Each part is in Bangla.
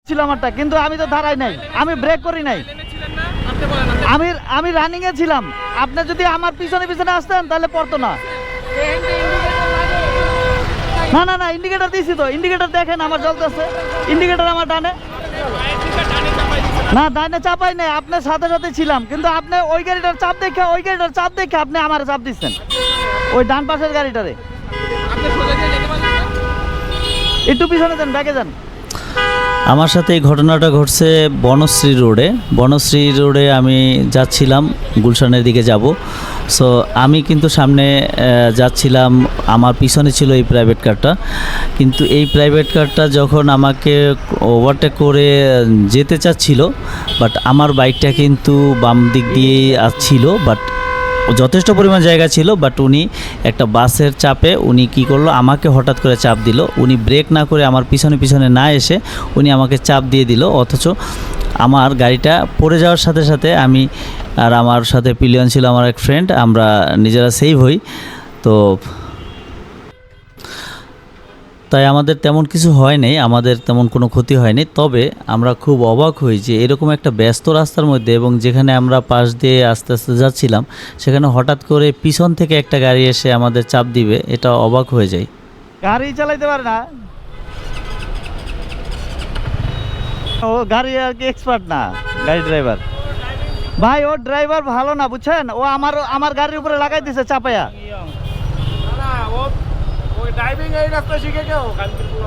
ছিল আমারটা, কিন্তু আমি তো দাঁড়াই নাই, আমি ব্রেক করি নাই, আমি রানিং এ ছিলাম। আপনি যদি আমার পিছনে পিছনে আসতেন তাহলে পড়তো না। না না না, ইন্ডিকেটর দিয়েছি তো, ইন্ডিকেটর দেখেন আমার জ্বলতেছে, ইন্ডিকেটর আমার ডানে। না ডানে চাপাই নাই, আপনার সাথে সাথে ছিলাম, কিন্তু আপনি ওই গাড়িটার চাপ দেখে আপনি আমার চাপ দিচ্ছেন, ওই ডান পাশের গাড়িটারে। একটু পিছনে যান, ব্যাগে যান। আমার সাথে এই ঘটনাটা ঘটছে বনশ্রী রোডে আমি যাচ্ছিলাম, গুলশানের দিকে যাব। সো আমি কিন্তু সামনে যাচ্ছিলাম, আমার পিছনে ছিল এই প্রাইভেট কারটা। কিন্তু এই প্রাইভেট কারটা যখন আমাকে ওভারটেক করে যেতে চাচ্ছিল, বাট আমার বাইকটা কিন্তু বাম দিক দিয়েই আসছিল, বাট যথেষ্ট পরিমাণ জায়গা ছিল, বাট উনি একটা বাসের চাপে উনি কি করলো, আমাকে হঠাৎ করে চাপ দিল। উনি ব্রেক না করে আমার পিছনে পিছনে না এসে উনি আমাকে চাপ দিয়ে দিল, অথচ আমার গাড়িটা পড়ে যাওয়ার সাথে সাথে আমি আর আমার সাথে পিলিয়ন ছিল আমার এক ফ্রেন্ড, আমরা নিজেরা সেভ হই। তো তাই আমাদের তেমন কিছু হয় নাই, আমাদের তেমন কোনো ক্ষতি হয়নি। তবে আমরা খুব অবাক হই যে এরকম একটা ব্যস্ত রাস্তার মধ্যে, এবং যেখানে আমরা পাশ দিয়ে আস্তে আস্তে যাচ্ছিলাম, সেখানে হঠাৎ করে পিছন থেকে একটা গাড়ি এসে আমাদের চাপ দিবে, এটা অবাক হয়ে যায়। গাড়ি চালাইতে পারে না, ও গাড়ি আর কি এক্সপার্ট না, গাড়ি ড্রাইভার ভাই, ও ড্রাইভার ভালো না, বুঝছেন? ও আমার গাড়ির উপরে লাগাই দিছে চাপায়া।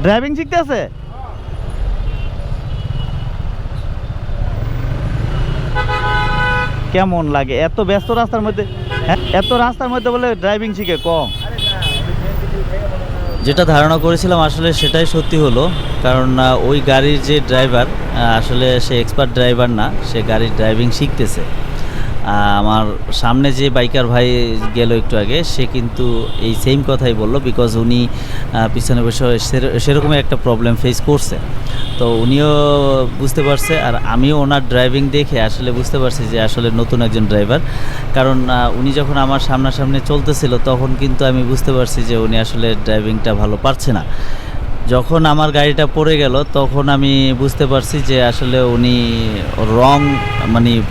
ড্রাইভিং শিখতে আছে। কেমন লাগে এত ব্যস্ত রাস্তার মধ্যে, এত রাস্তার মধ্যে বলে ড্রাইভিং শিখে কম। যেটা ধারণা করেছিলাম আসলে সেটাই সত্যি হলো, কারণ ওই গাড়ির যে ড্রাইভার আসলে সে এক্সপার্ট ড্রাইভার না, সে গাড়ির ড্রাইভিং শিখতেছে। আমার সামনে যে বাইকার ভাই গেল একটু আগে, সে কিন্তু এই সেম কথাই বললো, বিকজ উনি পিছনে বসে সেরকমই একটা প্রবলেম ফেস করছে। তো উনিও বুঝতে পারছে, আর আমিও ওনার ড্রাইভিং দেখে আসলে বুঝতে পারছি যে আসলে নতুন একজন ড্রাইভার। কারণ উনি যখন আমার সামনাসামনি চলতেছিল, তখন কিন্তু আমি বুঝতে পারছি যে উনি আসলে ড্রাইভিংটা ভালো পারছে না। যখন আমার গাড়িটা পড়ে গেল, তখন আমি বুঝতে পারছি যে আসলে উনি রং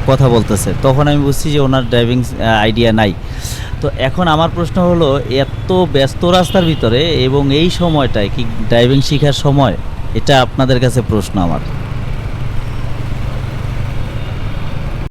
কথা বলতেছে, তখন আমি বুঝছি যে ওনার ড্রাইভিং আইডিয়া নাই। তো এখন আমার প্রশ্ন হলো, এত ব্যস্ত রাস্তার ভিতরে এবং এই সময়টায় কি ড্রাইভিং শেখার সময়? এটা আপনাদের কাছে প্রশ্ন আমার।